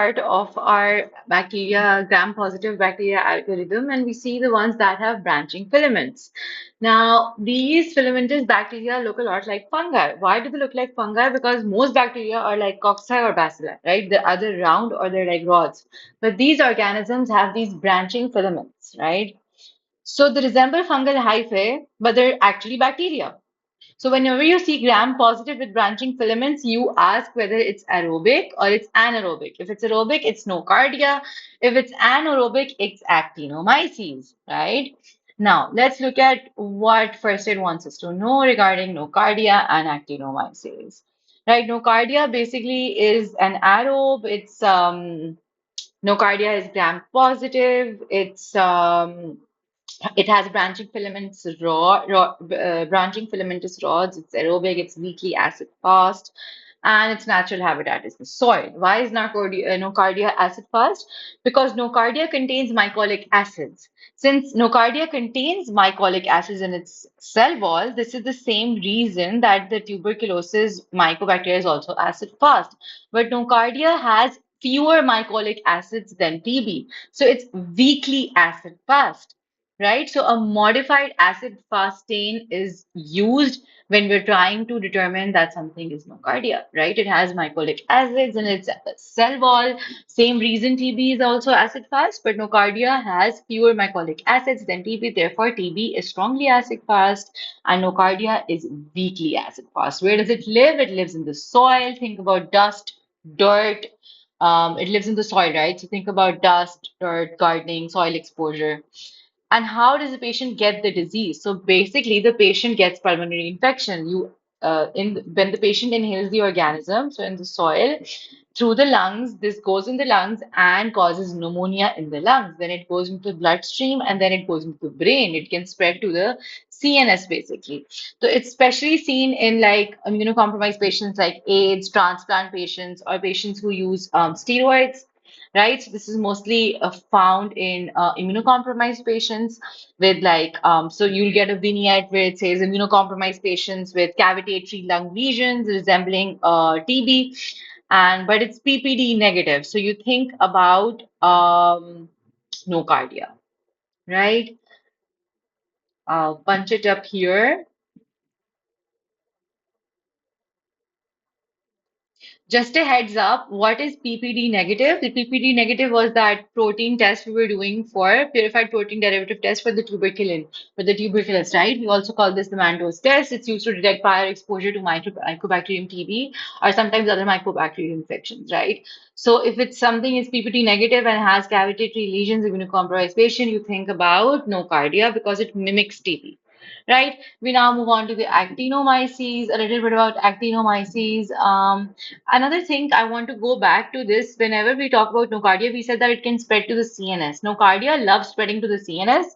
Part of our bacteria, gram-positive bacteria algorithm, and we see the ones that have branching filaments. Now, these filamentous bacteria look a lot like fungi. Why do they look like fungi? Because most bacteria are like cocci or bacilli, right? They're either round or they're like rods. But these organisms have these branching filaments, right? So they resemble fungal hyphae, but they're actually bacteria. So whenever you see gram-positive with branching filaments, you ask whether it's aerobic or it's anaerobic. If it's aerobic, it's Nocardia. If it's anaerobic, it's Actinomyces, right? Now, let's look at what first aid wants us to know regarding Nocardia and Actinomyces. Right, Nocardia basically is an aerobe. Nocardia is gram-positive. It has branching filamentous rods. It's aerobic. It's weakly acid fast, and its natural habitat is the soil. Why is nocardia acid fast? Because nocardia contains mycolic acids. Since nocardia contains mycolic acids in its cell wall, this is the same reason that the tuberculosis mycobacteria is also acid fast. But nocardia has fewer mycolic acids than TB, so it's weakly acid fast, right? So a modified acid fast stain is used when we're trying to determine that something is nocardia, right? It has mycolic acids in its cell wall. Same reason TB is also acid fast, but nocardia has fewer mycolic acids than TB. Therefore, TB is strongly acid fast and nocardia is weakly acid fast. Where does it live? It lives in the soil. Think about dust, dirt. It lives in the soil, right? So think about dust, dirt, gardening, soil exposure. And how does the patient get the disease? So basically, the patient gets pulmonary infection. When the patient inhales the organism, so in the soil, through the lungs, this goes in the lungs and causes pneumonia in the lungs. Then it goes into the bloodstream and then it goes into the brain. It can spread to the CNS basically. So it's especially seen in like immunocompromised patients like AIDS, transplant patients, or patients who use steroids, right? So this is mostly found in immunocompromised patients with so you'll get a vignette where it says immunocompromised patients with cavitatory lung lesions resembling TB, but it's PPD negative. So you think about nocardia, right? I'll punch it up here. Just a heads up, what is PPD negative? The PPD negative was that protein test we were doing for purified protein derivative test for the tuberculous, right? We also call this the Mantoux test. It's used to detect prior exposure to Mycobacterium TB or sometimes other mycobacterial infections, right? So if it's something is PPD negative and has cavitatory lesions, immunocompromised patient, you think about nocardia because it mimics TB. Right, we now move on to the actinomyces, a little bit about actinomyces. Another thing I want to go back to this whenever we talk about nocardia, we said that it can spread to the CNS. Nocardia loves spreading to the CNS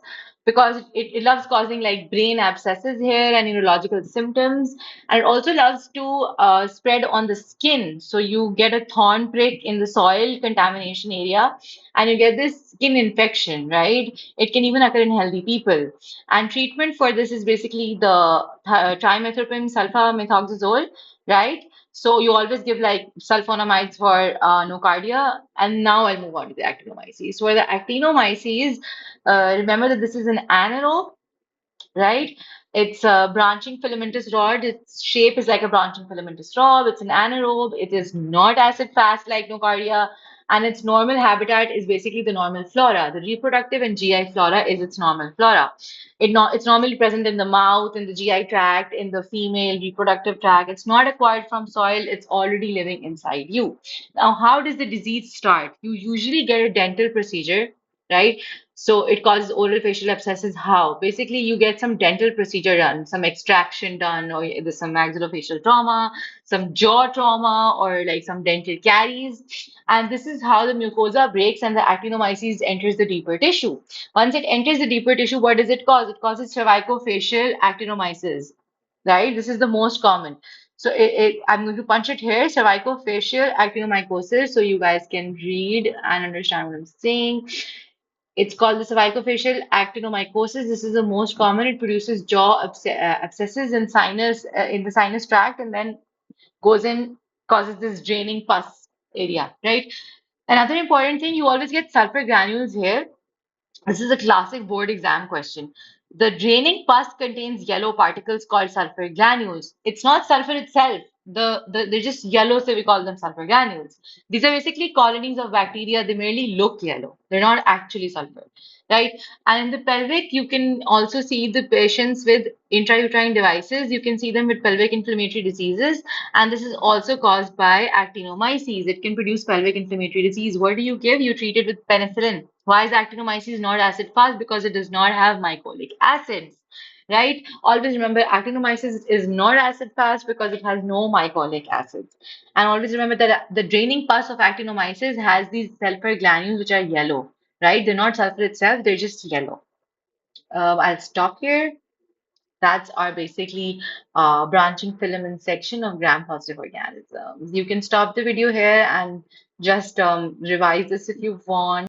because it loves causing like brain abscesses here and neurological symptoms. And it also loves to spread on the skin. So you get a thorn prick in the soil contamination area and you get this skin infection, right? It can even occur in healthy people. And treatment for this is basically the trimethoprim sulfamethoxazole, right? So you always give like sulfonamides for nocardia. And now I'll move on to the actinomyces. For the actinomyces, remember that this is an anaerobe, right? It's a branching filamentous rod. Its shape is like a branching filamentous rod. It's an anaerobe. It is not acid fast like nocardia. And its normal habitat is basically the normal flora. The reproductive and GI flora is its normal flora. It's normally present in the mouth, in the GI tract, in the female reproductive tract. It's not acquired from soil. It's already living inside you. Now, how does the disease start? You usually get a dental procedure, right? So it causes oral facial abscesses. How? Basically, you get some dental procedure done, some extraction done, or there's some maxillofacial trauma, some jaw trauma, or like some dental caries. And this is how the mucosa breaks and the actinomyces enters the deeper tissue. Once it enters the deeper tissue, what does it cause? It causes cervicofacial actinomyces, right? This is the most common. So I'm going to punch it here, cervicofacial actinomycosis, so you guys can read and understand what I'm saying. It's called the cervicofacial actinomycosis. This is the most common. It produces abscesses in the sinus tract, and then goes in, causes this draining pus area, right? Another important thing, you always get sulfur granules here. This is a classic board exam question. The draining pus contains yellow particles called sulfur granules. It's not sulfur itself. They're just yellow, so we call them sulfur granules. These are basically colonies of bacteria. They merely look yellow. They're not actually sulfur, right? And in the pelvic, you can also see the patients with intrauterine devices. You can see them with pelvic inflammatory diseases, and this is also caused by actinomyces. It can produce pelvic inflammatory disease. What do you give? You treat it with penicillin. Why is actinomyces not acid fast? Because it does not have mycolic acids, right? Always remember actinomyces is not acid fast because it has no mycolic acids. And always remember that the draining pus of actinomyces has these sulfur granules which are yellow, right? They're not sulfur itself, they're just yellow. I'll stop here. That's our basically branching filament section of gram-positive organisms. You can stop the video here and just revise this if you want.